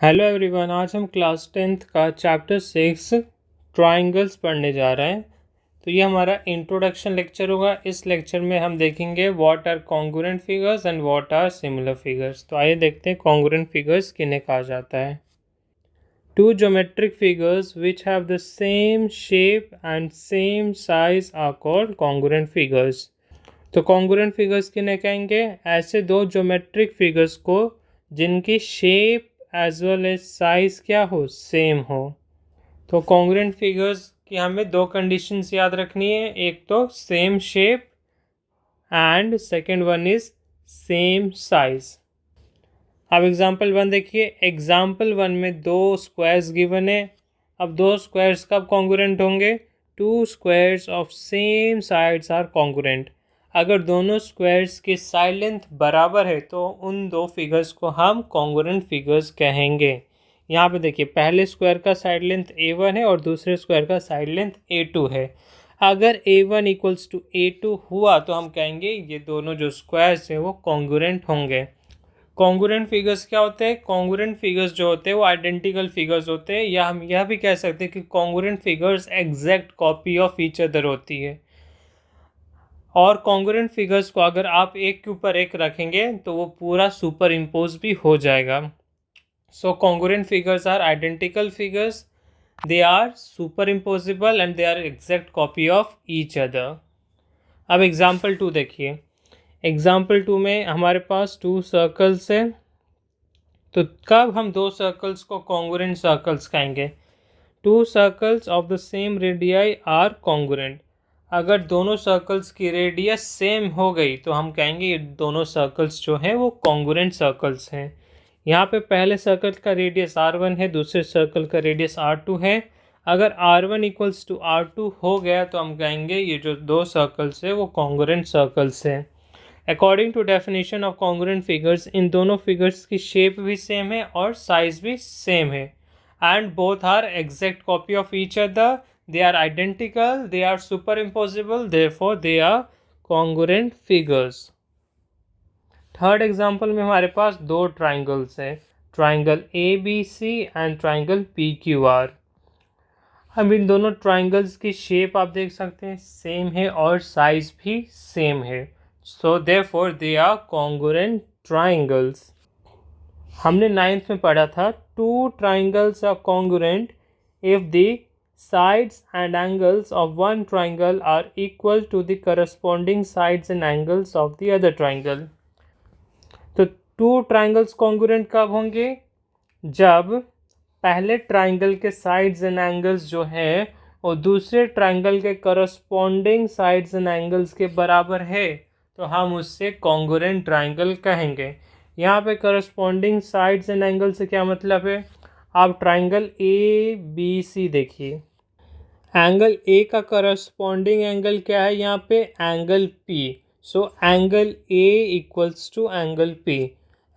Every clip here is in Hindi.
हेलो एवरीवन, आज हम क्लास 10th का चैप्टर 6 ट्राइंगल्स पढ़ने जा रहे हैं। तो ये हमारा इंट्रोडक्शन लेक्चर होगा। इस लेक्चर में हम देखेंगे what are congruent figures and what are similar figures. तो आइए देखते हैं कॉन्ग्रुएंट फिगर्स किन्हें कहा जाता है। Two geometric figures which have the same shape and same size are called congruent figures. तो कॉन्ग्रुएंट फिगर्स किन्हें कहेंगे? ऐसे दो ज्योमेट्रिक फिगर्स को जिनकी shape as well as size क्या हो, सेम हो। तो कॉन्ग्रुएंट फिगर्स की हमें दो कंडीशंस याद रखनी है, एक तो same shape and second one is same size. अब एग्जाम्पल 1 देखिए। एग्जाम्पल 1 में दो स्क्वायर्स गिवन है। अब दो स्क्वायर्स कब कॉन्ग्रुएंट होंगे? Two squares of same sides are congruent. अगर दोनों स्क्वायर्स की साइड लेंथ बराबर है तो उन दो फिगर्स को हम कॉन्ग्रुएंट फिगर्स कहेंगे। यहाँ पे देखिए, पहले स्क्वायर का साइड लेंथ a1 है और दूसरे स्क्वायर का साइड लेंथ a2 है। अगर a1 इक्वल्स टू a2 हुआ तो हम कहेंगे ये दोनों जो स्क्वायर्स हैं वो कॉन्ग्रुएंट होंगे। कॉन्ग्रुएंट फिगर्स क्या होते हैं? कॉन्ग्रुएंट फिगर्स जो होते हैं वो आइडेंटिकल फिगर्स होते हैं, या हम यह भी कह सकते हैं कि congruent figures exact copy of each other होती है। और कॉन्ग्रुएंट फिगर्स को अगर आप एक के ऊपर एक रखेंगे तो वो पूरा सुपर इम्पोज भी हो जाएगा। So congruent figures are identical figures, they are superimposable and they are exact copy of each other. अब एग्जाम्पल 2 देखिए। एग्जाम्पल 2 में हमारे पास टू सर्कल्स है। तो कब हम दो सर्कल्स को कॉन्ग्रुएंट सर्कल्स कहेंगे? Two circles of the same radii are congruent. अगर दोनों सर्कल्स की रेडियस सेम हो गई तो हम कहेंगे ये दोनों सर्कल्स जो हैं वो कॉन्ग्रुएंट सर्कल्स हैं। यहाँ पे पहले सर्कल का रेडियस r1 है, दूसरे सर्कल का रेडियस r2 है। अगर r1 इक्वल्स टू r2 हो गया तो हम कहेंगे ये जो दो सर्कल्स है वो कॉन्ग्रुएंट सर्कल्स हैं। According to definition of congruent figures, इन दोनों फिगर्स की शेप भी सेम है और साइज भी सेम है, and both are exact copy of each other, they are identical, they are superimposable, therefore they are congruent figures. Third example में हमारे पास दो ट्राइंगल्स हैं, triangle ABC and triangle PQR। हम इन दोनों ट्राइंगल्स की शेप आप देख सकते हैं सेम है और साइज भी सेम है, so therefore they are congruent triangles. हमने 9th में पढ़ा था two triangles are congruent if the sides and angles of one triangle are equal to the corresponding sides and angles of the other triangle। तो टू ट्राइंगल्स कॉन्ग्रुएंट कब होंगे? जब पहले ट्राइंगल के साइड्स एंड एंगल्स जो हैं और दूसरे ट्राइंगल के करस्पॉन्डिंग साइड्स एंड एंगल्स के बराबर है तो हम उससे कॉन्ग्रुएंट ट्राइंगल कहेंगे। यहाँ पे करस्पॉन्डिंग साइड्स एंड एंगल से क्या मतलब है? आप ट्राइंगल ABC देखिए। एंगल ए का करस्पॉन्डिंग एंगल क्या है? यहाँ पे angle P। So angle A equals to angle P।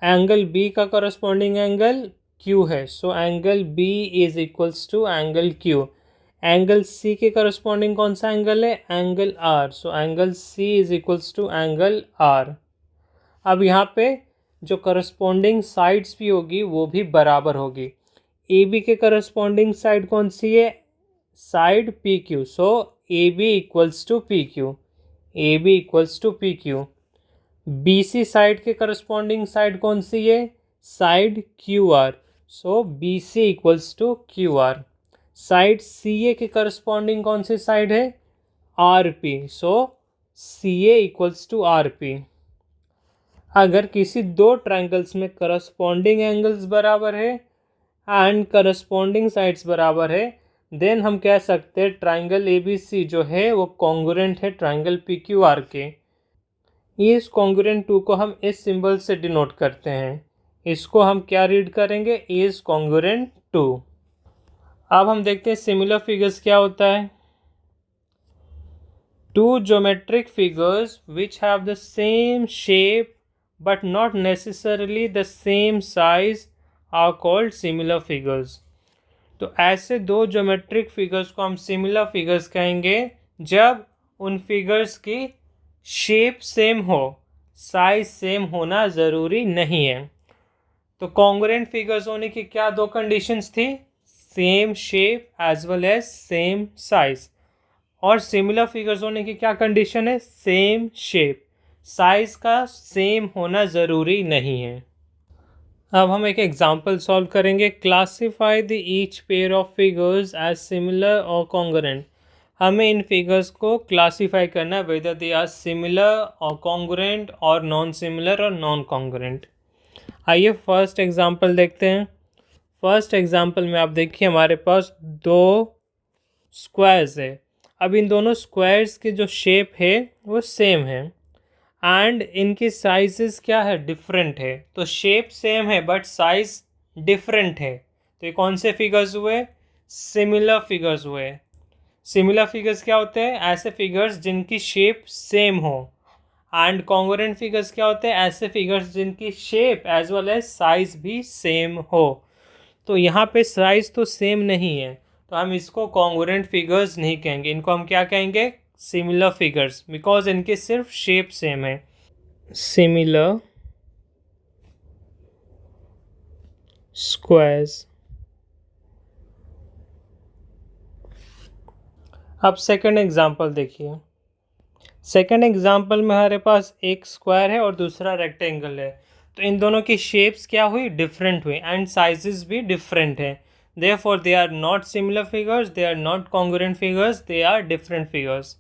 Angle B का करस्पॉन्डिंग एंगल Q है, so angle B is equals to angle Q। Angle C के करस्पॉन्डिंग कौन सा एंगल है? Angle R, so angle C is equals to angle R। अब यहाँ पे जो करस्पॉन्डिंग साइड्स भी होगी वो भी बराबर होगी। AB के करस्पॉन्डिंग साइड कौन सी है? Side PQ, so AB equals to PQ। AB equals to PQ। BC side के करस्पॉन्डिंग साइड कौन सी है? Side QR, so BC equals to QR। Side CA के करस्पॉन्डिंग कौन सी साइड है? RP, so CA equals to RP। अगर किसी दो ट्राइंगल्स में करस्पॉन्डिंग एंगल्स बराबर है एंड करस्पॉन्डिंग साइड्स बराबर है, देन हम कह सकते हैं ट्राइंगल ABC जो है वो कॉन्ग्रुएंट है ट्राइंगल PQR के। इस कॉन्ग्रुएंट 2 को हम इस सिंबल से डिनोट करते हैं। इसको हम क्या रीड करेंगे? Is congruent 2। अब हम देखते हैं सिमिलर फिगर्स क्या होता है। Two geometric figures which have the same shape but not necessarily the same size are called similar figures। तो ऐसे दो ज्योमेट्रिक फिगर्स को हम सिमिलर फिगर्स कहेंगे जब उन फिगर्स की शेप सेम हो, साइज सेम होना ज़रूरी नहीं है। तो कॉन्ग्रुएंट फिगर्स होने की क्या दो कंडीशंस थी? Same shape as well as same size. और सिमिलर फिगर्स होने की क्या कंडीशन है? सेम शेप, साइज का सेम होना ज़रूरी नहीं है। अब हम एक एग्जांपल सॉल्व करेंगे। Classify the each pair of figures as similar और कॉन्ग्रुएंट। हमें इन फिगर्स को क्लासीफाई करना है वेदर दे आर सिमिलर और कॉन्ग्रुएंट और नॉन सिमिलर और नॉन कॉन्ग्रुएंट। आइए फर्स्ट एग्जांपल देखते हैं। फर्स्ट एग्जांपल में आप देखिए हमारे पास दो स्क्वायर्स है। अब इन दोनों स्क्वायर्स की जो शेप है वो सेम है एंड इनकी साइजेस क्या है? डिफरेंट है। तो शेप सेम है बट साइज डिफरेंट है। तो ये कौन से फिगर्स हुए? सिमिलर फिगर्स हुए। सिमिलर फिगर्स क्या होते हैं? ऐसे फिगर्स जिनकी शेप सेम हो। एंड कॉन्ग्रुएंट फिगर्स क्या होते हैं? ऐसे फिगर्स जिनकी shape as well as size भी सेम हो। तो यहाँ पे साइज तो सेम नहीं है, तो हम इसको कॉन्ग्रुएंट फिगर्स नहीं कहेंगे, इनको हम क्या कहेंगे? सिमिलर फिगर्स, बिकॉज इनकी सिर्फ शेप सेम है। Similar squares. अब सेकंड एग्जांपल देखिए। सेकंड एग्जांपल में हमारे पास एक स्क्वायर है और दूसरा रेक्टेंगल है। तो इन दोनों की शेप्स क्या हुई? डिफरेंट हुई एंड साइजेस भी डिफरेंट है। Therefore, they are not similar figures, they are not congruent figures, they are different figures.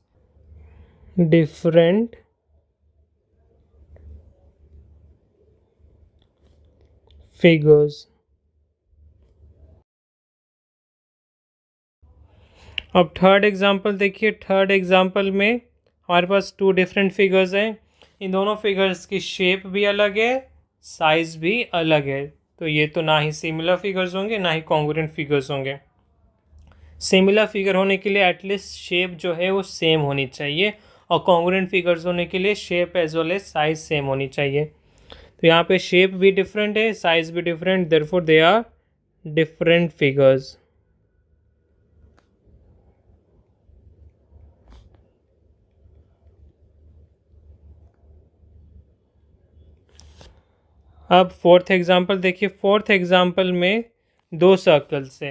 Different figures. अब थर्ड एग्जांपल देखिए। थर्ड एग्जांपल में हमारे पास टू डिफरेंट फिगर्स हैं। इन दोनों फिगर्स की शेप भी अलग है, साइज भी अलग है। तो ये तो ना ही सिमिलर फिगर्स होंगे ना ही कॉन्ग्रुएंट फिगर्स होंगे। सिमिलर फिगर होने के लिए एटलीस्ट शेप जो है वो सेम होनी चाहिए, और कॉन्ग्रुएंट फिगर्स होने के लिए shape as well as size same होनी चाहिए। तो यहाँ पे शेप भी डिफरेंट है, साइज भी different, therefore they are different figures. अब फोर्थ एग्जांपल देखिए। फोर्थ एग्जांपल में दो सर्कल्स है।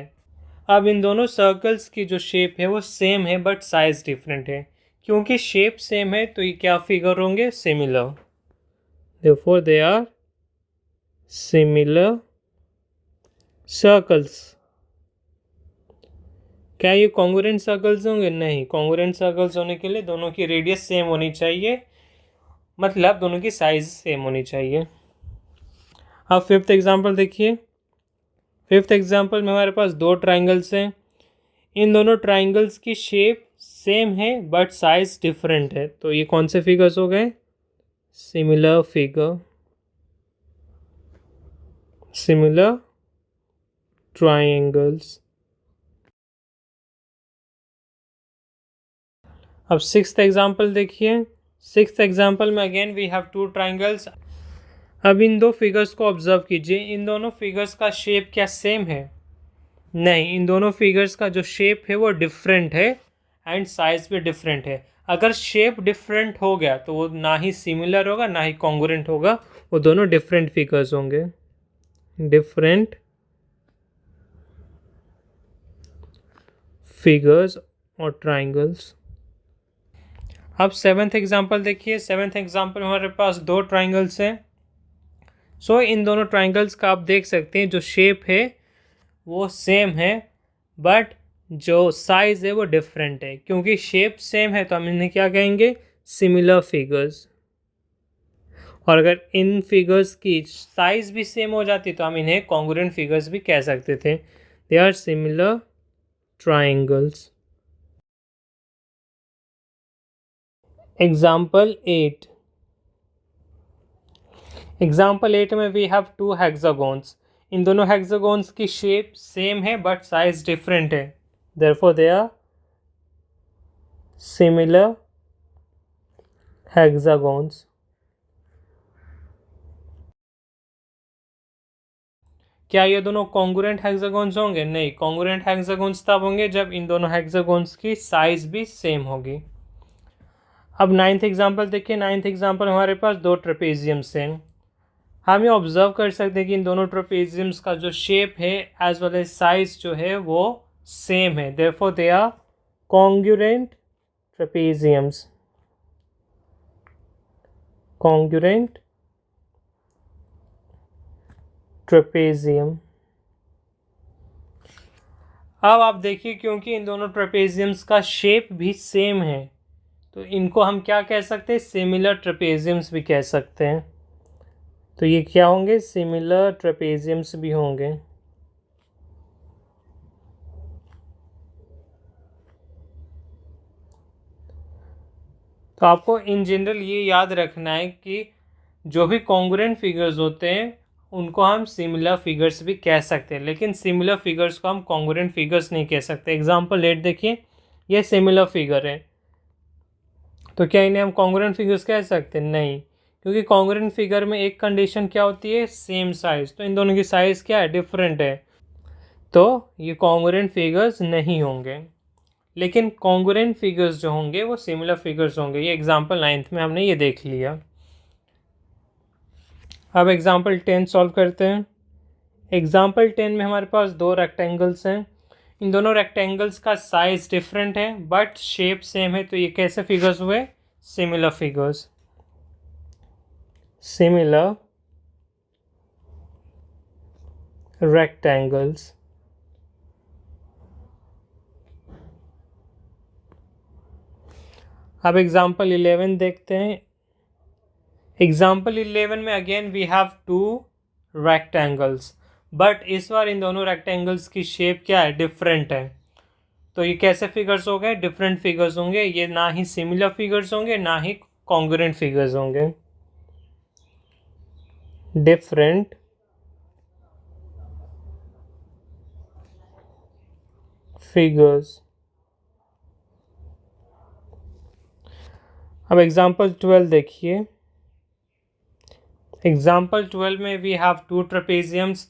अब इन दोनों सर्कल्स की जो शेप है वो सेम है बट साइज डिफरेंट है। क्योंकि शेप सेम है तो ये क्या फिगर होंगे? Similar. Therefore they are similar circles. क्या ये कॉन्ग्रुएंट सर्कल्स होंगे? नहीं। कॉन्ग्रुएंट सर्कल्स होने के लिए दोनों की रेडियस सेम होनी चाहिए, मतलब दोनों की साइज सेम होनी चाहिए। अब फिफ्थ एग्जांपल देखिए। फिफ्थ एग्जांपल में हमारे पास दो ट्राइंगल्स हैं। इन दोनों ट्राइंगल्स की शेप सेम है बट साइज डिफरेंट है। तो ये कौन से फिगर्स हो गए? Similar figure, similar triangles. अब सिक्स्थ एग्जांपल देखिए। सिक्स्थ एग्जांपल में again we have two triangles. अब इन दो फिगर्स को ऑब्जर्व कीजिए। इन दोनों फिगर्स का शेप क्या सेम है? नहीं, इन दोनों फिगर्स का जो शेप है वो डिफरेंट है एंड साइज भी डिफरेंट है। अगर शेप डिफरेंट हो गया तो वो ना ही सिमिलर होगा ना ही कॉन्ग्रुएंट होगा, वो दोनों डिफरेंट फिगर्स होंगे। डिफरेंट फिगर्स और ट्राइंगल्स। अब सेवेंथ एग्जांपल देखिए। सेवेंथ एग्जांपल में हमारे पास दो ट्राइंगल्स हैं। सो इन दोनों ट्राइंगल्स का आप देख सकते हैं जो शेप है वो सेम है बट जो साइज है वो डिफरेंट है। क्योंकि शेप सेम है तो हम इन्हें क्या कहेंगे? Similar figures. और अगर इन फिगर्स की साइज भी सेम हो जाती तो हम इन्हें कॉन्ग्रुएंट फिगर्स भी कह सकते थे। They are similar triangles. Example 8। Example 8 में वी हैव टू हेक्सागोन्स। इन दोनों हेक्सागोन्स की शेप सेम है बट साइज डिफरेंट है। Therefore they are similar hexagons. क्या ये दोनों कॉन्ग्रुएंट हेक्सागोन्स होंगे? नहीं। कॉन्ग्रुएंट हेक्सागोन्स तब होंगे जब इन दोनों हेक्सागोन्स की साइज भी सेम होगी। अब नाइन्थ एग्जाम्पल देखिए। नाइन्थ एग्जाम्पल हमारे पास दो ट्रेपेजियम्स हैं। हम ये ऑब्जर्व कर सकते हैं कि इन दोनों ट्रेपेजियम्स का जो शेप है एज वेल एज साइज जो है वो सेम है, therefore they are congruent trapeziums. Congruent trapezium. अब आप देखिए, क्योंकि इन दोनों ट्रेपेजियम्स का शेप भी सेम है तो इनको हम क्या कह सकते हैं, सिमिलर ट्रेपेजियम्स भी कह सकते हैं। तो ये क्या होंगे, सिमिलर ट्रेपेजियम्स भी होंगे। तो आपको इन जनरल ये याद रखना है कि जो भी कॉन्ग्रुएंट फिगर्स होते हैं उनको हम सिमिलर फिगर्स भी कह सकते हैं, लेकिन सिमिलर फिगर्स को हम कॉन्ग्रुएंट फिगर्स नहीं कह सकते। एग्जांपल 8 देखिए, ये सिमिलर फिगर है, तो क्या इन्हें हम कॉन्ग्रुएंट फिगर्स कह सकते हैं? नहीं, क्योंकि कॉन्ग्रुएंट फिगर में एक कंडीशन क्या होती है, सेम साइज। तो इन दोनों की साइज क्या है, डिफरेंट है, तो ये कॉन्ग्रुएंट फिगर्स नहीं होंगे। लेकिन कॉन्ग्रुएंट फिगर्स जो होंगे वो सिमिलर फिगर्स होंगे। ये एग्जांपल 9th में हमने ये देख लिया। अब एग्जांपल 10 सॉल्व करते हैं। एग्जांपल 10 में हमारे पास दो रेक्टेंगल्स हैं। इन दोनों रेक्टेंगल्स का साइज डिफरेंट है बट शेप सेम है, तो ये कैसे फिगर्स हुए, सिमिलर फिगर्स। Similar rectangles. अब एग्जांपल 11 देखते हैं। एग्जाम्पल 11 में again we have two rectangles, but इस बार इन दोनों रेक्टेंगल्स की शेप क्या है, डिफरेंट है। तो ये कैसे फिगर्स हो गए, डिफरेंट फिगर्स होंगे। ये ना ही सिमिलर फिगर्स होंगे ना ही कॉन्ग्रुएंट फिगर्स होंगे, डिफरेंट फिगर्स। अब एग्जाम्पल 12 देखिए। एग्जाम्पल 12 में we have two trapeziums.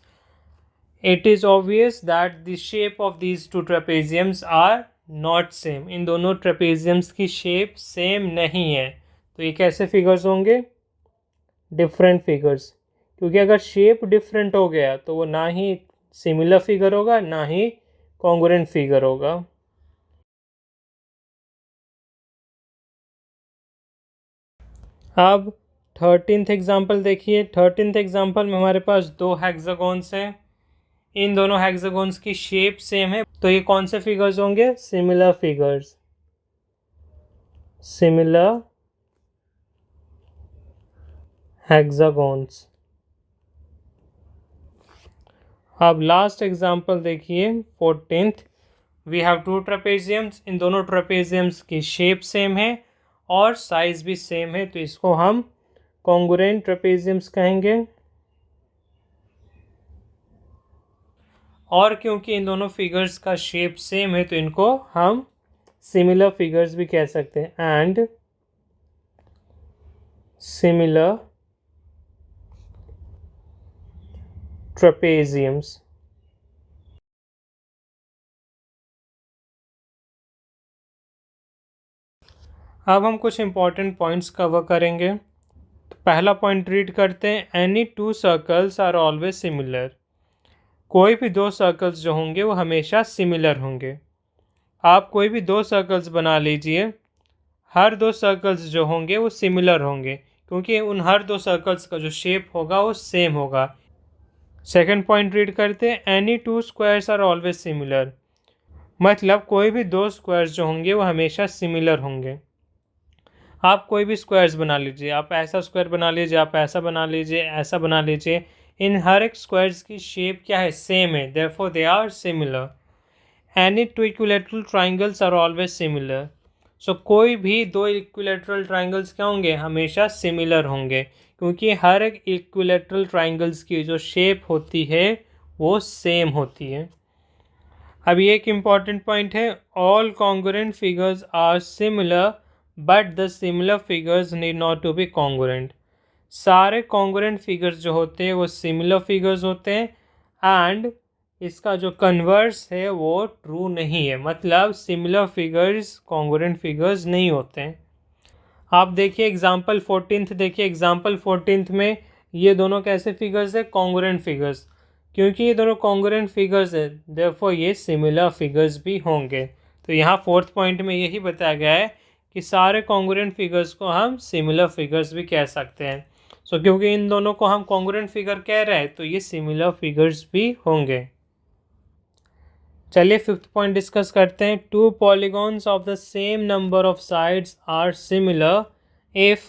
It is obvious that the shape of these two trapeziums are not same. इन दोनों ट्रेपेजियम्स की शेप सेम नहीं है, तो ये कैसे फिगर्स होंगे, डिफरेंट फिगर्स। क्योंकि अगर शेप डिफरेंट हो गया तो वो ना ही सिमिलर फिगर होगा ना ही कॉन्ग्रुएंट फिगर होगा। अब 13th एग्जाम्पल देखिए। 13th एग्जाम्पल में हमारे पास दो हेक्सागोन्स हैं। इन दोनों हेक्सागोन्स की शेप सेम है, तो ये कौन से फिगर्स होंगे, सिमिलर फिगर्स। सिमिलर हेक्सागोन्स। अब लास्ट एग्जांपल देखिए 14th। We have two trapeziums. इन दोनों ट्रेपेजियम्स की शेप सेम है और साइज भी सेम है, तो इसको हम कॉन्ग्रुएंट ट्रेपेजियम्स कहेंगे। और क्योंकि इन दोनों फिगर्स का शेप सेम है तो इनको हम सिमिलर फिगर्स भी कह सकते हैं। And similar trapeziums. अब हम कुछ इंपॉर्टेंट पॉइंट्स कवर करेंगे। तो पहला पॉइंट रीड करते हैं, any two circles are always similar. कोई भी दो सर्कल्स जो होंगे वो हमेशा सिमिलर होंगे। आप कोई भी दो सर्कल्स बना लीजिए, हर दो सर्कल्स जो होंगे वो सिमिलर होंगे, क्योंकि उन हर दो सर्कल्स का जो शेप होगा वो सेम होगा। सेकंड पॉइंट रीड करते हैं, any two squares are always similar. मतलब कोई भी दो स्क्वायर्स जो होंगे वो हमेशा सिमिलर होंगे। आप कोई भी स्क्वायर्स बना लीजिए, आप ऐसा स्क्वायर बना लीजिए, आप ऐसा बना लीजिए, ऐसा बना लीजिए, इन हर एक स्क्वायर्स की शेप क्या है, सेम है, therefore they are similar. Any two equilateral triangles are always similar. So कोई भी दो इक्विलैटरल ट्राइंगल्स क्या होंगे, हमेशा सिमिलर होंगे, क्योंकि हर एक इक्विलैटरल ट्राइंगल्स की जो शेप होती है वो सेम होती है। अब ये एक इम्पॉर्टेंट पॉइंट है, all congruent figures are similar but the similar figures need not to be congruent. सारे कॉन्ग्रुएंट फिगर्स जो होते हैं वो सिमिलर फिगर्स होते हैं, एंड इसका जो कन्वर्स है वो ट्रू नहीं है, मतलब सिमिलर फिगर्स कॉन्ग्रुएंट फिगर्स नहीं होते हैं। आप देखिए एग्जाम्पल 14th देखिए। एग्जाम्पल 14th में ये दोनों कैसे फिगर्स है? Congruent figures. क्योंकि ये दोनों कॉन्ग्रुएंट फिगर्स है देयरफॉर ये सिमिलर फिगर्स भी होंगे। तो यहाँ फोर्थ पॉइंट में यही बताया गया है कि सारे कॉन्ग्रुएंट फिगर्स को हम सिमिलर फिगर्स भी कह सकते हैं। सो क्योंकि इन दोनों को हम कॉन्ग्रुएंट फिगर कह रहे हैं तो ये सिमिलर फिगर्स भी होंगे। चलिए फिफ्थ पॉइंट डिस्कस करते हैं। Two polygons of the same number of sides are similar if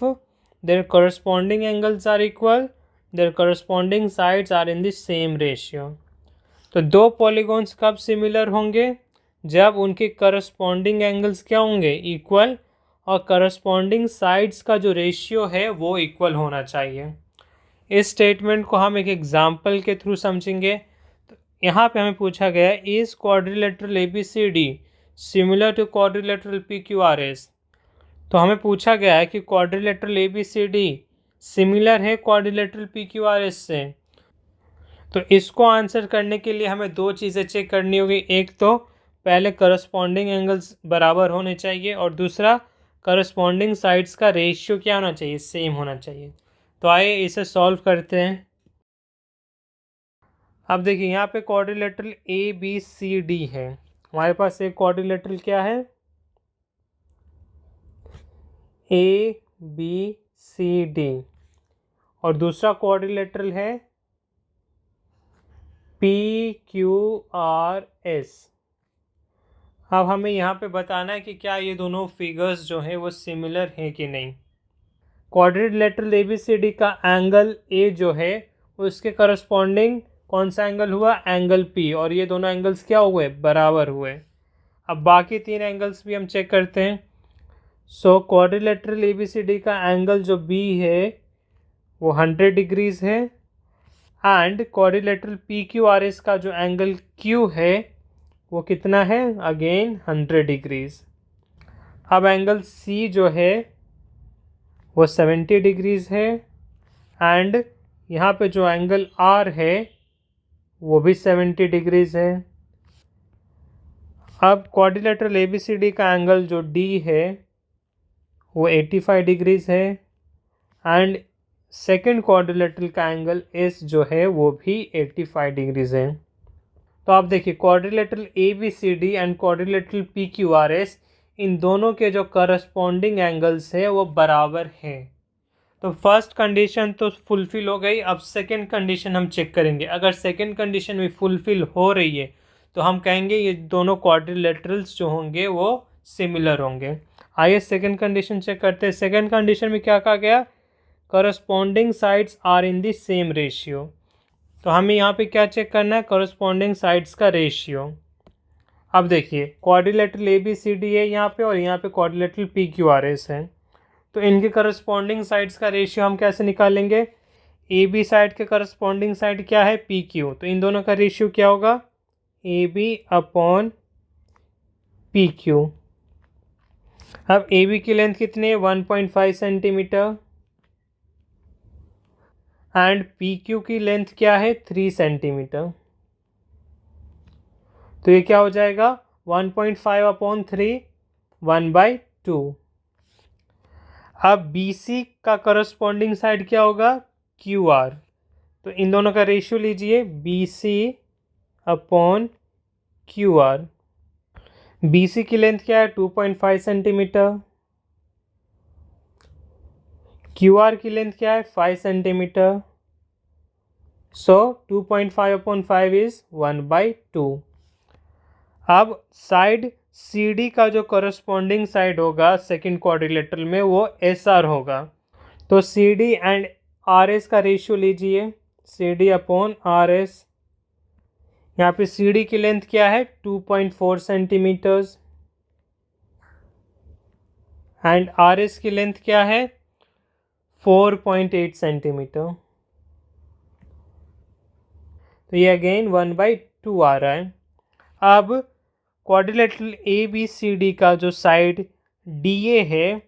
their corresponding angles are equal, their corresponding sides are in the same ratio. तो दो पॉलीगॉन्स कब सिमिलर होंगे? जब उनके करस्पॉन्डिंग एंगल्स क्या होंगे? इक्वल, और करस्पॉन्डिंग साइड्स का जो रेशियो है वो इक्वल होना चाहिए। इस स्टेटमेंट को हम एक एग्जाम्पल के थ्रू समझेंगे। तो यहाँ पे हमें पूछा गया है is quadrilateral ABCD similar to quadrilateral PQRS। तो हमें पूछा गया है कि क्वाड्रिलेटरल ABCD सिमिलर है क्वाड्रिलेटरल PQRS से। तो इसको आंसर करने के लिए हमें दो चीज़ें चेक करनी होगी। एक तो पहले करस्पॉन्डिंग एंगल्स बराबर होने चाहिए, और दूसरा करस्पॉन्डिंग साइड्स का रेशियो क्या होना चाहिए? सेम होना चाहिए। तो आइए इसे सॉल्व करते हैं। अब देखिए यहाँ पे क्वाड्रिलेटरल ABCD है। हमारे पास एक क्वाड्रिलेटरल क्या है? ABCD, और दूसरा क्वाड्रिलेटरल है PQRS। अब हमें यहाँ पे बताना है कि क्या ये दोनों फिगर्स जो हैं वो सिमिलर हैं कि नहीं। क्वाड्रिलेटरल ABCD का एंगल A जो है उसके करस्पॉन्डिंग कौन सा एंगल हुआ? एंगल P, और ये दोनों एंगल्स क्या हुए? बराबर हुए। अब बाकी तीन एंगल्स भी हम चेक करते हैं। सो क्वाड्रिलेटरल ABCD का एंगल जो B है वो 100 डिग्रीज है, एंड क्वाड्रिलेटरल PQRS का जो एंगल Q है वो कितना है? Again 100 degrees. अब एंगल C जो है वो 70 डिग्रीज है, एंड यहाँ पे जो एंगल R है वो भी 70 डिग्रीज है। अब क्वाड्रिलेटरल ABCD का एंगल जो D है वो 85 डिग्रीज है, एंड सेकेंड क्वाड्रिलेटरल का एंगल S जो है वो भी 85 डिग्रीज है। तो आप देखिए quadrilateral ABCD and quadrilateral PQRS, इन दोनों के जो करस्पॉन्डिंग एंगल्स है वो बराबर हैं। तो फर्स्ट कंडीशन तो फुलफिल हो गई। अब सेकंड कंडीशन हम चेक करेंगे। अगर सेकंड कंडीशन भी फुलफिल हो रही है तो हम कहेंगे ये दोनों क्वाड्रिलेटरल्स जो होंगे वो सिमिलर होंगे। आइए सेकंड कंडीशन चेक करते हैं। सेकंड कंडीशन में क्या कहा गया? Corresponding sides are in the same ratio. तो हमें यहाँ पे क्या चेक करना है? करस्पॉन्डिंग साइड्स का रेशियो। अब देखिए क्वाड्रिलेटरल ABCD है यहाँ पे, और यहाँ पे क्वाड्रिलेटरल PQRS है। तो इनके करस्पॉन्डिंग साइड्स का रेशियो हम कैसे निकालेंगे? AB साइड के करस्पॉन्डिंग साइड क्या है? PQ। तो इन दोनों का रेशियो क्या होगा? AB upon PQ। अब AB की लेंथ कितनी है? 1.5 सेंटीमीटर, एंड PQ की लेंथ क्या है? 3 सेंटीमीटर। तो ये क्या हो जाएगा? 1.5 अपॉन 3, 1/2। अब BC का करस्पॉन्डिंग साइड क्या होगा? QR। तो इन दोनों का रेशियो लीजिए, BC अपॉन QR। BC की लेंथ क्या है? 2.5 सेंटीमीटर। QR की लेंथ क्या है? 5 सेंटीमीटर। So 2.5 upon 5 is 1/2। अब साइड CD का जो करस्पॉन्डिंग साइड होगा सेकंड क्वाड्रिलेटरल में वो SR होगा। तो CD एंड RS का रेशियो लीजिए, CD अपॉन RS। यहाँ पे CD की लेंथ क्या है? 2.4 सेंटीमीटर्स, एंड RS की लेंथ क्या है? 4.8 सेंटीमीटर। तो ये अगेन 1/2 आ रहा है। अब क्वाड्रिलेटरल ABCD का जो साइड DA है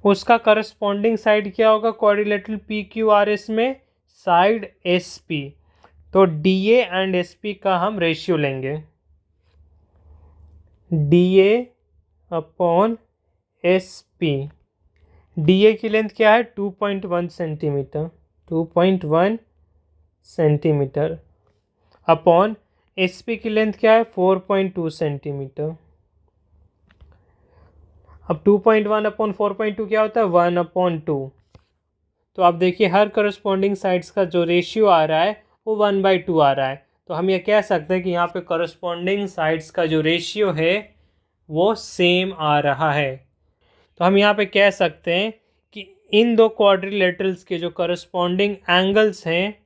उसका करस्पॉन्डिंग साइड क्या होगा? क्वाड्रिलेटरल PQRS में साइड SP। तो DA एंड SP का हम रेशियो लेंगे, DA अपॉन SP। DA की लेंथ क्या है? 2.1 सेंटीमीटर, 2.1 सेंटीमीटर अपॉन SP की लेंथ क्या है 4.2 सेंटीमीटर। अब 2.1 अपॉन 4.2 क्या होता है 1/2। तो आप देखिए हर करस्पॉन्डिंग साइड्स का जो रेशियो आ रहा है वो 1/2 आ रहा है। तो हम ये कह सकते हैं कि यहाँ पे करस्पॉन्डिंग साइड्स का जो रेशियो है वो सेम आ रहा है। तो हम यहाँ पे कह सकते हैं कि इन दो क्वाड्रिलेटरल्स के जो करस्पॉन्डिंग एंगल्स हैं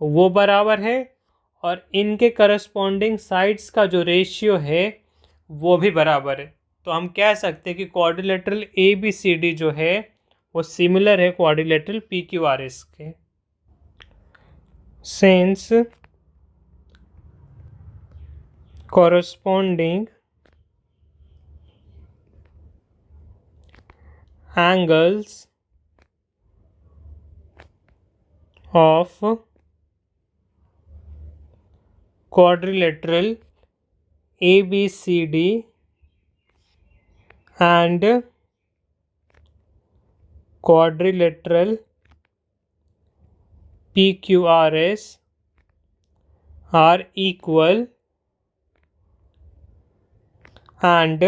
वो बराबर है और इनके करस्पॉन्डिंग साइड्स का जो रेशियो है वो भी बराबर है। तो हम कह सकते हैं कि क्वाड्रिलेटरल ABCD जो है वो सिमिलर है क्वाड्रिलेटरल PQRS के। Since corresponding angles of quadrilateral ABCD and quadrilateral PQRS are equal and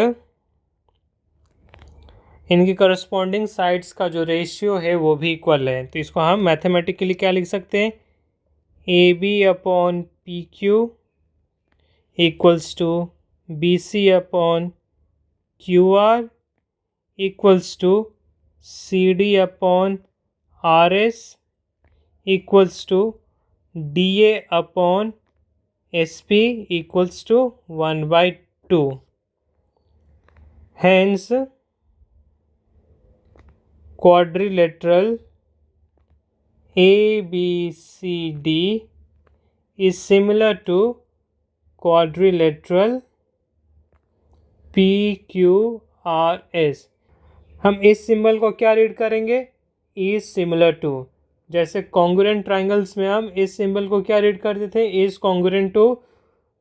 इनकी करस्पॉन्डिंग साइड्स का जो रेशियो है वो भी इक्वल है। तो इसको हम मैथमेटिकली क्या लिख सकते हैं AB/PQ equals to BC/QR equals to CD/RS equals to DA/SP equals to 1/2। Hence quadrilateral ABCD is similar to quadrilateral PQRS। हम इस सिंबल को क्या रीड करेंगे इज सिमिलर टू। जैसे कॉन्ग्रुएंट ट्राइंगल्स में हम इस सिंबल को क्या रीड करते थे इज कॉन्ग्रुएंट टू,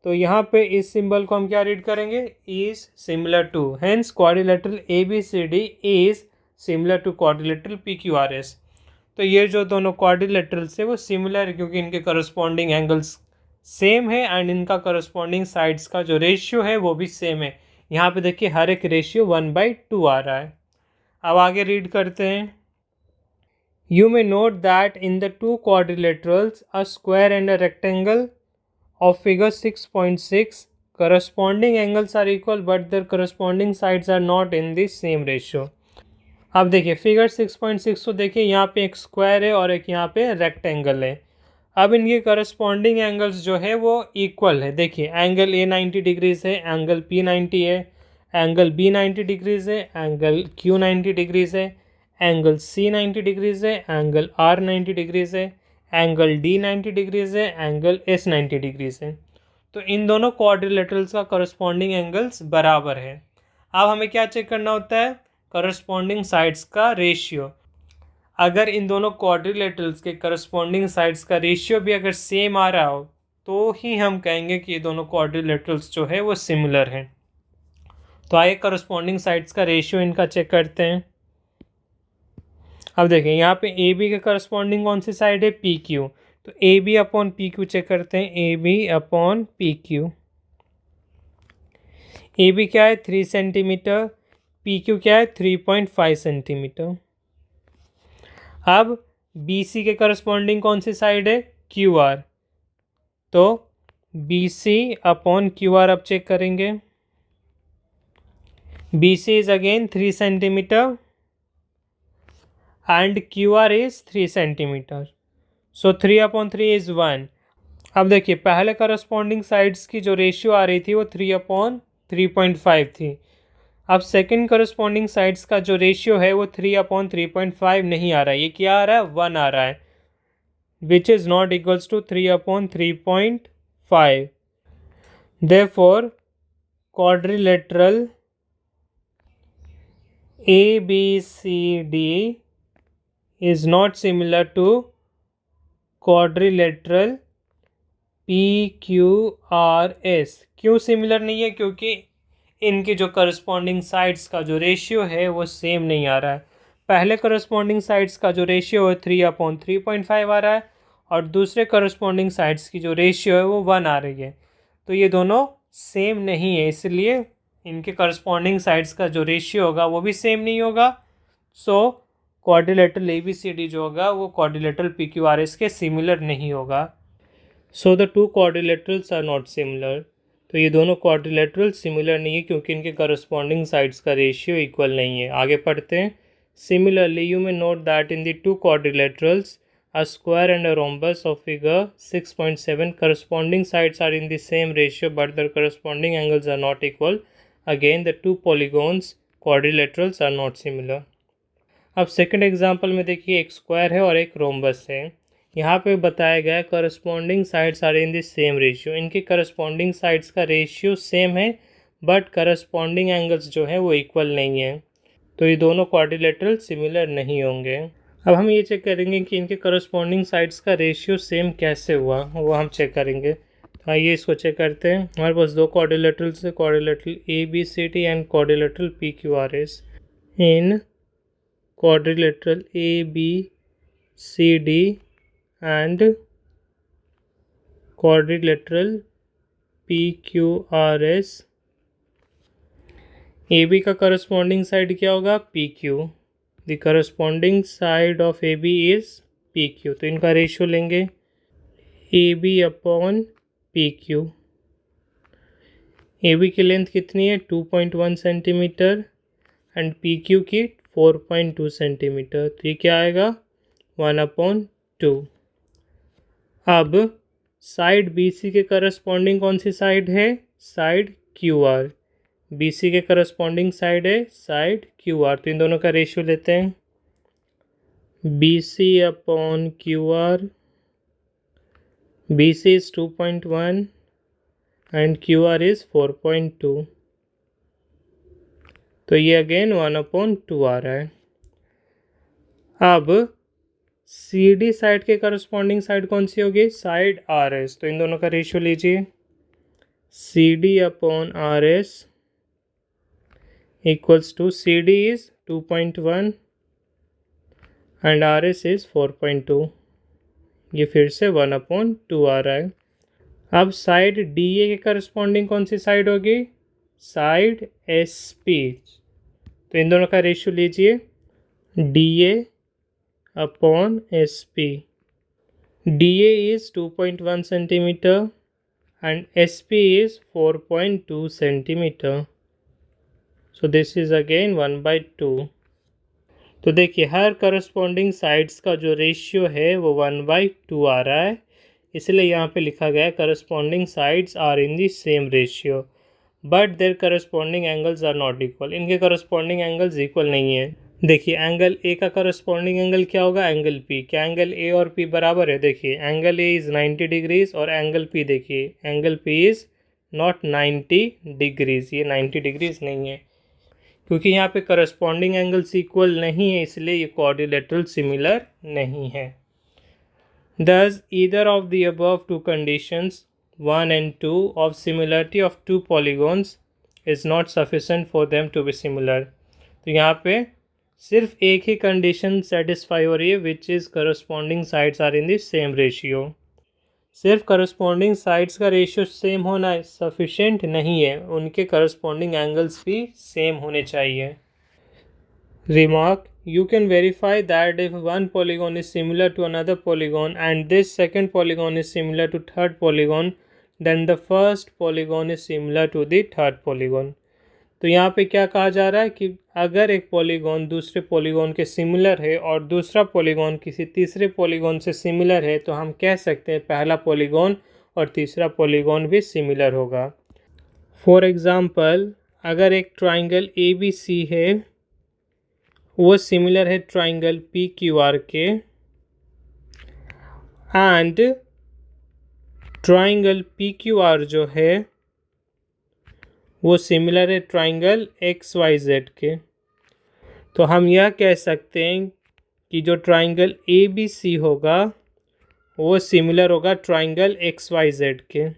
तो यहाँ पे इस सिंबल को हम क्या रीड करेंगे is similar to. Hence quadrilateral ABCD is similar to quadrilateral PQRS। तो ये जो दोनों क्वाड्रिलेटरल्स है वो सिमिलर है क्योंकि इनके करस्पॉन्डिंग एंगल्स सेम है एंड इनका करस्पॉन्डिंग साइड्स का जो रेशियो है वो भी सेम है। यहाँ पे देखिए हर एक रेशियो 1/2 आ रहा है। अब आगे रीड करते हैं। You may note that in the two quadrilaterals, a square and a rectangle of figure 6.6, corresponding angles are equal but their corresponding sides are not in the same ratio। अब देखिए फिगर 6.6 को देखिए यहाँ पे एक स्क्वायर है और एक यहाँ पे रेक्टेंगल है। अब इनके करस्पॉन्डिंग एंगल्स जो है वो इक्वल है। देखिए एंगल A 90 डिग्रीज है, एंगल P 90 है, एंगल B 90 डिग्रीज है, एंगल Q 90 डिग्रीज है, एंगल C 90 डिग्रीज है, एंगल R 90 डिग्रीज है, एंगल D 90 डिग्रीज है, एंगल S 90 डिग्रीज है। तो इन दोनों क्वाड्रिलेटरल्स का करस्पॉन्डिंग एंगल्स बराबर है। अब हमें क्या चेक करना होता है करस्पॉन्डिंग साइड्स का रेशियो। अगर इन दोनों क्वाड्रिलेटरल्स के करस्पॉन्डिंग साइड्स का रेशियो भी अगर सेम आ रहा हो तो ही हम कहेंगे कि ये दोनों क्वाड्रिलेटरल्स जो है वो सिमिलर हैं। तो आइए करस्पॉन्डिंग साइड्स का रेशियो इनका चेक करते हैं। अब देखें यहाँ पे AB के करस्पॉन्डिंग कौन सी साइड है PQ, तो AB/PQ चेक करते हैं। AB/PQ, AB क्या है 3 सेंटीमीटर, PQ क्या है 3.5 सेंटीमीटर। अब BC के करस्पॉन्डिंग कौन सी साइड है QR, तो BC/QR अब चेक करेंगे। BC is again 3 centimetre and QR is 3 centimetre, so 3/3 is 1। अब देखिए पहले करस्पॉन्डिंग साइड्स की जो रेशियो आ रही थी वो 3/3.5 थी। अब सेकंड करस्पॉन्डिंग साइड्स का जो रेशियो है वो 3/3.5 नहीं आ रहा है, ये क्या आ रहा है 1 आ रहा है, which is not equals to 3/3.5। Therefore quadrilateral ABCD is not similar to quadrilateral PQRS। क्यों सिमिलर नहीं है, क्योंकि इनके जो करस्पॉन्डिंग साइड्स का जो रेशियो है वो सेम नहीं आ रहा है। पहले करस्पॉन्डिंग साइड्स का जो रेशियो है 3/3.5 आ रहा है और दूसरे करस्पॉन्डिंग साइड्स की जो रेशियो है वो 1 आ रही है। तो ये दोनों सेम नहीं है, इसलिए इनके करस्पॉन्डिंग साइड्स का जो रेशियो होगा वो भी सेम नहीं होगा। सो क्वाड्रिलेटरल ABCD जो होगा वो क्वाड्रिलेटरल PQRS के सिमिलर नहीं होगा। So the two quadrilaterals are not similar. तो ये दोनों क्वाड्रिलेटरल सिमिलर नहीं है क्योंकि इनके करस्पॉन्डिंग साइड्स का रेशियो इक्वल नहीं है। आगे पढ़ते हैं। Similarly you may note that in the two quadrilaterals a square and a rhombus of figure 6.7 corresponding sides are in the same ratio but their corresponding angles are not equal. Again the two polygons quadrilaterals are not similar. अब सेकंड एग्जांपल में देखिए एक स्क्वायर है और एक रोम्बस है। यहाँ पे बताया गया है corresponding sides are in the same ratio. इनके करस्पॉन्डिंग साइड्स का रेशियो सेम है बट करस्पॉन्डिंग एंगल्स जो है वो इक्वल नहीं है। तो ये दोनों क्वाड्रिलेटरल सिमिलर नहीं होंगे। अब हम ये चेक करेंगे कि इनके करस्पॉन्डिंग साइड्स का रेशियो सेम कैसे हुआ, वो हम चेक करेंगे। तो आइए इसको चेक करते हैं। हमारे पास दो क्वाड्रिलेटरल्स है, quadrilateral ABCD and quadrilateral PQRS। In quadrilateral ABCD and quadrilateral PQRS, AB का करस्पॉन्डिंग साइड क्या होगा PQ। The corresponding side of AB is PQ। तो इनका रेशियो लेंगे AB/PQ। AB की लेंथ कितनी है 2.1 सेंटीमीटर एंड PQ की 4.2 सेंटीमीटर। तो ये क्या आएगा 1/2। अब साइड BC के करस्पॉन्डिंग कौन सी साइड है, साइड QR। BC के करस्पॉन्डिंग साइड है साइड QR। तो इन दोनों का रेशियो लेते हैं BC/QR। BC is 2.1 and QR is 4.2। तो ये अगेन 1/2 आ रहा है। अब CD साइड के करस्पॉन्डिंग साइड कौन सी होगी, साइड RS। तो इन दोनों का रेशियो लीजिए CD/RS equals to CD is 2.1 and RS is 4.2। ये फिर से 1/2 आ रहा है। अब साइड DA के करस्पॉन्डिंग कौन सी साइड होगी, साइड SP। तो इन दोनों का रेशियो लीजिए DA/SP। DA is 2.1 centimeter and SP is 4.2 centimeter. So this is again 1/2। तो देखिए हर करस्पॉन्डिंग साइड्स का जो रेशियो है वो 1/2 आ रहा है, इसलिए यहाँ पे लिखा गया है corresponding sides are in the same ratio but their corresponding angles are not equal. इनके करस्पॉन्डिंग एंगल्स इक्वल नहीं है। देखिए एंगल A का करस्पॉन्डिंग एंगल क्या होगा, एंगल P। क्या एंगल A और P बराबर है, देखिए एंगल A इज़ 90 डिग्रीज और एंगल P देखिए angle P is not 90 degrees. ये 90 डिग्रीज नहीं है क्योंकि यहाँ पे करस्पॉन्डिंग एंगल्स इक्वल नहीं है, इसलिए ये क्वाड्रिलेटरल सिमिलर नहीं है। Thus either of the above two conditions 1 and 2 of similarity of two polygons is not sufficient for them to be similar। तो यहाँ पे सिर्फ एक ही कंडीशन सेटिस्फाई हो रही है which is corresponding sides are in the same ratio. सिर्फ करस्पॉन्डिंग साइड्स का रेशियो सेम होना सफिशेंट नहीं है, उनके करस्पॉन्डिंग एंगल्स भी सेम होने चाहिए। Remark: you can verify that if one polygon is similar to another polygon and this second polygon is similar to third polygon, then the first polygon is similar to the third polygon। तो यहाँ पे क्या कहा जा रहा है कि अगर एक पॉलीगॉन दूसरे पॉलीगॉन के सिमिलर है और दूसरा पॉलीगॉन किसी तीसरे पॉलीगॉन से सिमिलर है तो हम कह सकते हैं पहला पॉलीगॉन और तीसरा पॉलीगॉन भी सिमिलर होगा। फॉर एग्ज़ाम्पल अगर एक ट्राइंगल ABC है वो सिमिलर है ट्राइंगल PQR के एंड ट्राइंगल PQR जो है वो सिमिलर है ट्राइंगल XYZ के। तो हम यह कह सकते हैं कि जो ट्राइंगल ABC होगा वो सिमिलर होगा ट्राइंगल XYZ के।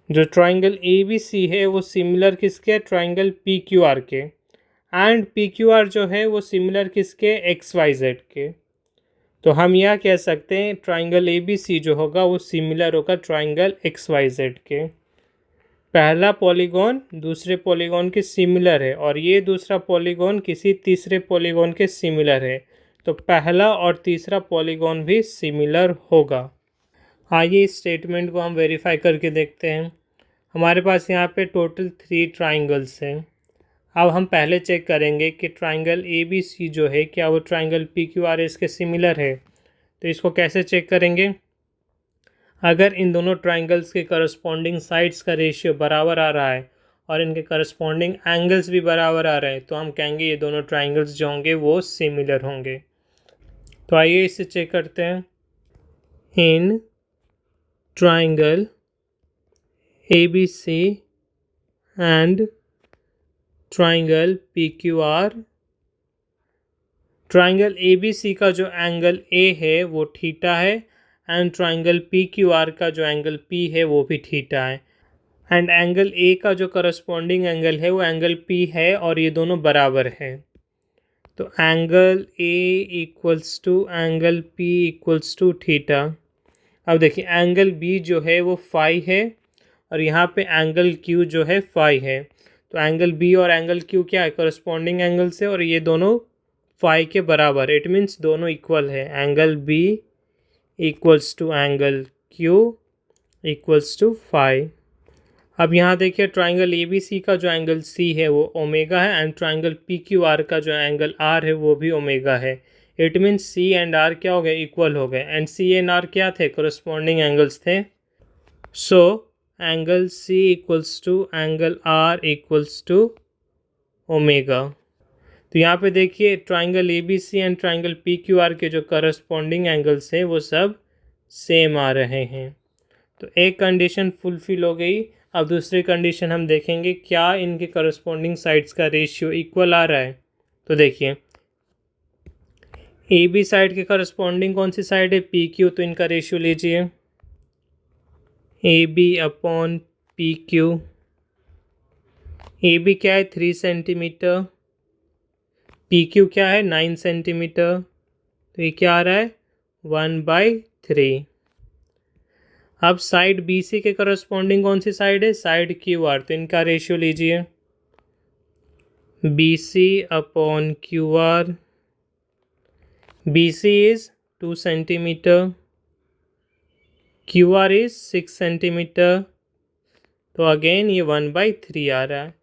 जो ट्राइंगल ABC है वो सिमिलर किसके, ट्राइंगल PQR के। एंड पी क्यू आर जो है वो सिमिलर किसके, एक्स वाई जेड के। तो हम यह कह सकते हैं ट्राइंगल ए बी सी जो होगा वो सिमिलर होगा ट्राइंगल एक्स वाई जेड के। पहला पॉलीगॉन दूसरे पॉलीगॉन के सिमिलर है और ये दूसरा पॉलीगॉन किसी तीसरे पॉलीगॉन के सिमिलर है, तो पहला और तीसरा पॉलीगॉन भी सिमिलर होगा। आइए इस स्टेटमेंट को हम वेरीफाई करके देखते हैं। हमारे पास यहाँ पे टोटल 3 ट्राइंगल्स हैं। अब हम पहले चेक करेंगे कि ट्राइंगल ए बी सी जो है क्या वो triangle P Q R S के सिमिलर है। तो इसको कैसे चेक करेंगे, अगर इन दोनों ट्राइंगल्स के करस्पॉन्डिंग साइड्स का रेशियो बराबर आ रहा है और इनके करस्पॉन्डिंग एंगल्स भी बराबर आ रहे हैं तो हम कहेंगे ये दोनों ट्राइंगल्स जो होंगे वो सिमिलर होंगे। तो आइए इसे चेक करते हैं। In triangle A B C and triangle P Q R, triangle A B C का जो एंगल ए है वो थीटा है and triangle P Q R का जो एंगल पी है वो भी थीटा है एंड एंगल ए का जो करस्पॉन्डिंग एंगल है वो एंगल पी है और ये दोनों बराबर है। तो angle A equals to angle P equals to theta. अब देखिए एंगल बी जो है वो फाई है और यहाँ पे एंगल क्यू जो है फाई है। तो एंगल बी और एंगल क्यू क्या है, करस्पॉन्डिंग एंगल्स है और ये दोनों फाई के बराबर, इट मीन्स दोनों इक्वल है। Angle B equals to angle Q equals to phi. अब यहाँ देखिए ट्राइंगल ए बी सी का जो एंगल सी है वो ओमेगा है and triangle P Q R का जो एंगल आर है वो भी ओमेगा है। It means C and R क्या हो गए, इक्वल हो गए एंड सी एंड आर क्या थे, करस्पॉन्डिंग एंगल्स थे। So angle C equals to angle R equals to omega. तो यहाँ पे देखिए triangle A B C and triangle P Q R के जो करस्पॉन्डिंग एंगल्स हैं वो सब सेम आ रहे हैं। तो एक कंडीशन फुलफिल हो गई। अब दूसरी कंडीशन हम देखेंगे क्या इनके करस्पॉन्डिंग साइड्स का रेशियो इक्वल आ रहा है। तो देखिए ए बी साइड के करस्पॉन्डिंग कौन सी साइड है, पी क्यू, तो इनका रेशियो लीजिए A B upon P Q. A B क्या है 3 सेंटीमीटर, पी क्यू क्या है 9 सेंटीमीटर, तो ये क्या आ रहा है 1/3। अब साइड बी सी के करस्पॉन्डिंग कौन सी साइड है, साइड क्यू आर, तो इनका रेशियो लीजिए B C upon Q R. B C is 2 centimetre, Q R is 6 centimetre, तो अगेन ये 1/3 आ रहा है।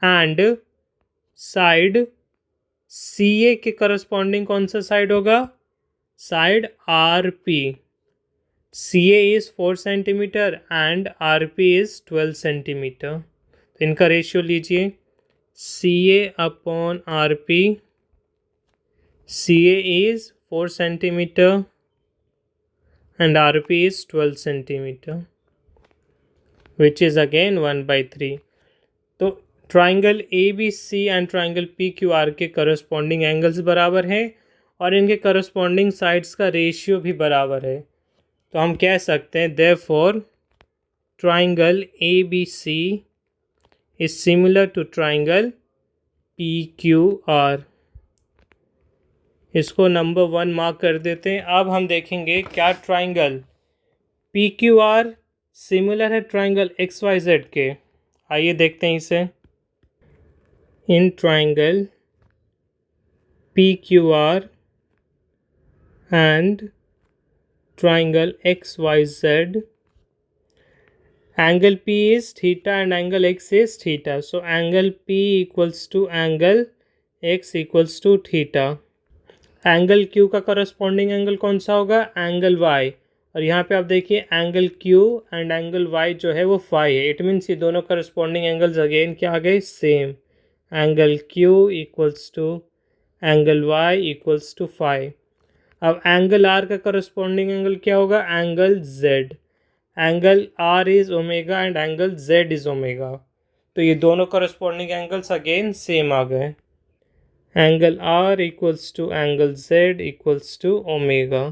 एंड साइड सी ए के करस्पॉन्डिंग कौन सा साइड होगा, side R P. C A is 4 centimetre and R P is 12 centimetre, तो इनका रेशियो लीजिए C A upon R P. C A is 4 centimetre and RP is 12 centimeter which is again 1/3। तो triangle A B C and triangle P Q R के करस्पॉन्डिंग एंगल्स बराबर हैं और इनके करस्पॉन्डिंग साइड्स का रेशियो भी बराबर है। तो हम कह सकते हैं therefore triangle A B C is similar to triangle P Q R. इसको नंबर 1 मार्क कर देते हैं। अब हम देखेंगे क्या triangle P Q R similar है ट्राइंगल एक्स वाई जेड के। आइए देखते हैं इसे। In triangle P Q R and triangle X Y Z, angle P is theta and angle X is theta. So angle P equals to angle X equals to theta. Angle Q का करस्पॉन्डिंग एंगल कौन सा होगा, एंगल Y। और यहाँ पे आप देखिए angle Q and angle Y जो है वो फाई है। इट मीन्स ये दोनों करस्पॉन्डिंग एंगल्स अगेन क्या आ गए, same. Angle Q equals to angle Y equals to phi. अब एंगल R का करस्पॉन्डिंग एंगल क्या होगा, angle Z। Angle R is omega and angle Z is omega, तो ये दोनों करस्पॉन्डिंग एंगल्स अगेन सेम आ गए। Angle R equals to angle Z equals to omega.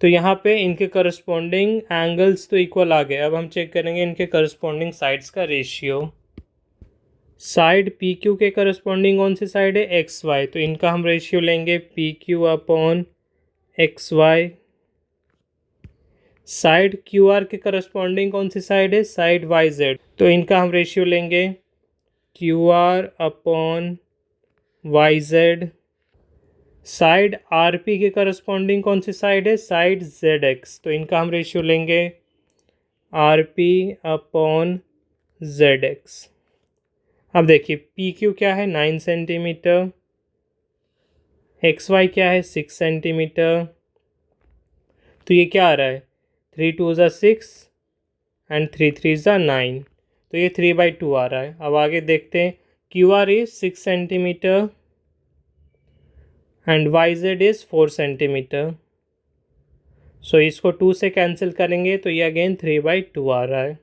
तो यहाँ पे इनके करस्पॉन्डिंग एंगल्स तो इक्वल आ गए। अब हम चेक करेंगे इनके करस्पॉन्डिंग साइड्स का रेशियो। साइड पी क्यू के करस्पॉन्डिंग कौन सी साइड है, एक्स वाई, तो इनका हम रेशियो लेंगे P Q upon X Y. Side Q R के करस्पॉन्डिंग कौन सी साइड है, साइड वाई जेड, तो इनका हम रेशियो लेंगे Q R upon Y Z. Side R P के करस्पॉन्डिंग कौन सी साइड है, साइड जेड एक्स, तो इनका हम रेशियो लेंगे R P upon Z X. अब देखिए पी क्यू क्या है 9 सेंटीमीटर, एक्स वाई क्या है 6 सेंटीमीटर, तो ये क्या आ रहा है 3 2 ज़ा 6 एंड 3 3 ज़ा 9, तो ये 3/2 आ रहा है। अब आगे देखते हैं Q R is 6 centimetre and Y Z is 4 centimetre, so इसको 2 से कैंसिल करेंगे तो ये अगेन 3/2 आ रहा है।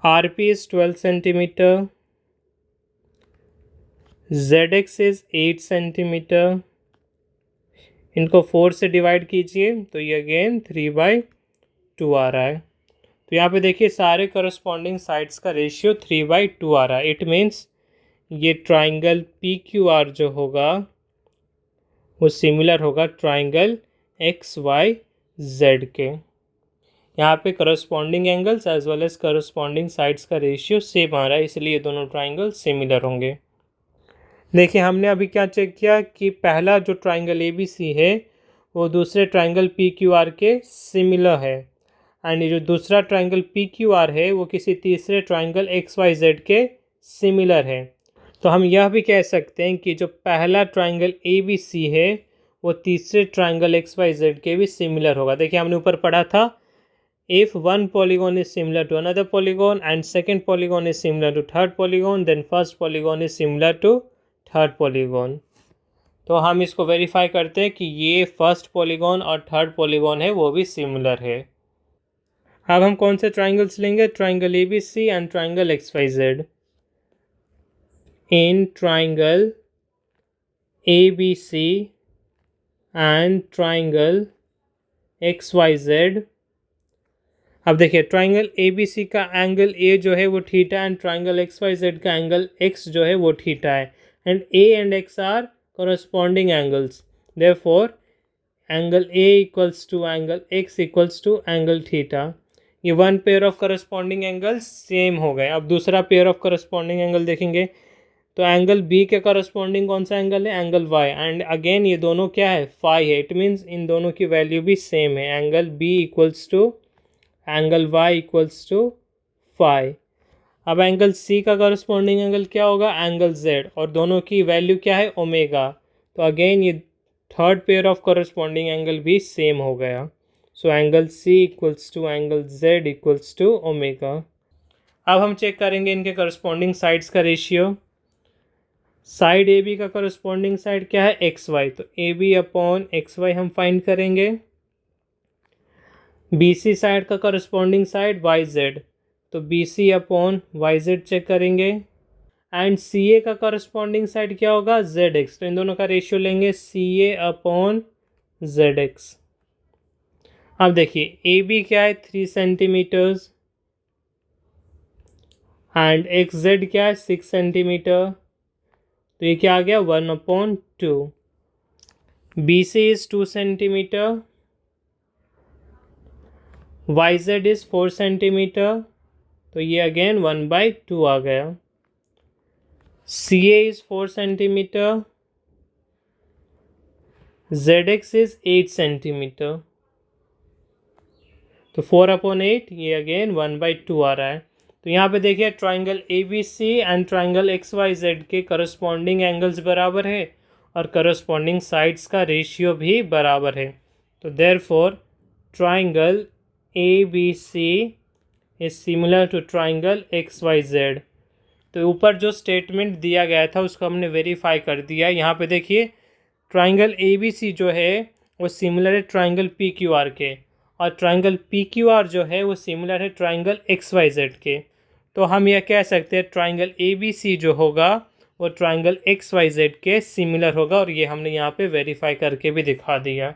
Are P is 12 centimetre, Z x is 8 centimetre, इनको 4 से डिवाइड कीजिए तो ये अगेन 3/2 आ रहा है। तो यहाँ पे देखिए सारे करस्पॉन्डिंग साइड्स का रेशियो 3/2 आ रहा है। इट मीन्स ये ट्राइंगल पी क्यू आर जो होगा वो सिमिलर होगा ट्राइंगल एक्स वाई जेड के। यहाँ पे corresponding angles as well as corresponding sides का रेशियो सेम आ रहा है, इसलिए दोनों ट्राइंगल सिमिलर होंगे। देखिए हमने अभी क्या चेक किया कि पहला जो ट्राइंगल ए बी सी है वो दूसरे ट्राइंगल पी क्यू आर के सिमिलर है, एंड ये जो दूसरा ट्राइंगल पी क्यू आर है वो किसी तीसरे ट्राइंगल एक्स वाई जेड के सिमिलर है। तो हम यह भी कह सकते हैं कि जो पहला ट्राइंगल ए बी सी है वो तीसरे ट्राइंगल एक्स वाई जेड के भी सिमिलर होगा। देखिए हमने ऊपर पढ़ा था if one polygon is similar to another polygon and second polygon is similar to third polygon then first polygon is similar to third polygon. तो हम इसको वेरीफाई करते हैं कि ये फर्स्ट पॉलीगॉन और थर्ड पॉलीगॉन है वो भी सिमिलर है। अब हम कौन से ट्राइंगल्स लेंगे, triangle A B C and triangle X Y Z. In triangle A B C and triangle X Y Z, अब देखिए ट्राइंगल ए बी सी का एंगल ए जो है वो theta and triangle X Y Z का एंगल एक्स जो है वो थीटा है, and A and X are corresponding angles, therefore angle A equals to angle X equals to angle theta। ये one pair of corresponding angles same हो गए। अब दूसरा पेयर ऑफ करस्पॉन्डिंग एंगल देखेंगे तो एंगल बी के करस्पॉन्डिंग कौन सा एंगल है, एंगल वाई, एंड अगेन ये दोनों क्या है फाई है, इट मीन्स इन दोनों की वैल्यू भी सेम है। Angle B equals to angle Y equals to phi. अब एंगल सी का करस्पॉन्डिंग एंगल क्या होगा, एंगल जेड, और दोनों की वैल्यू क्या है ओमेगा, तो अगेन ये third pair of corresponding angle भी सेम हो गया। So angle C equals to angle Z equals to omega. अब हम चेक करेंगे इनके करस्पॉन्डिंग साइड्स का रेशियो। साइड ए बी का करस्पॉन्डिंग साइड क्या है, एक्स वाई, तो A B upon X Y हम फाइंड करेंगे। बी सी साइड का करस्पॉन्डिंग साइड वाई जेड, तो B C upon Y Z check करेंगे, एंड सी ए का करस्पॉन्डिंग साइड क्या होगा, जेड एक्स, तो इन दोनों का रेशियो लेंगे सी ए अपॉन जेड एक्स। अब देखिए ए बी क्या है 3 सेंटीमीटर्स एंड एक्स जेड क्या है 6 सेंटीमीटर, तो ये क्या आ गया 1/2। B C is 2 centimetre, Y Z is 4 centimetre, तो ये अगेन 1/2 आ गया। C A is 4 centimetre, Z X is 8 centimetre, तो 4/8 ये अगेन 1/2 आ रहा है। तो यहाँ पे देखिए triangle A B C and triangle X Y Z के करस्पॉन्डिंग एंगल्स बराबर है और करस्पॉन्डिंग साइड्स का रेशियो भी बराबर है। तो therefore triangle A B C is similar to triangle X Y Z. तो ऊपर जो स्टेटमेंट दिया गया था उसको हमने वेरीफाई कर दिया। यहाँ पे देखिए ट्राइंगल ए बी सी जो है वो सिमिलर है ट्राइंगल पी क्यू आर के, और ट्राइंगल पी क्यू आर जो है वो सिमिलर है ट्राइंगल एक्स वाई जेड के। तो हम यह कह सकते हैं ट्राइंगल ए बी सी जो होगा वो ट्राइंगल एक्स वाई जेड के सिमिलर होगा, और ये हमने यहाँ पे वेरीफाई करके भी दिखा दिया।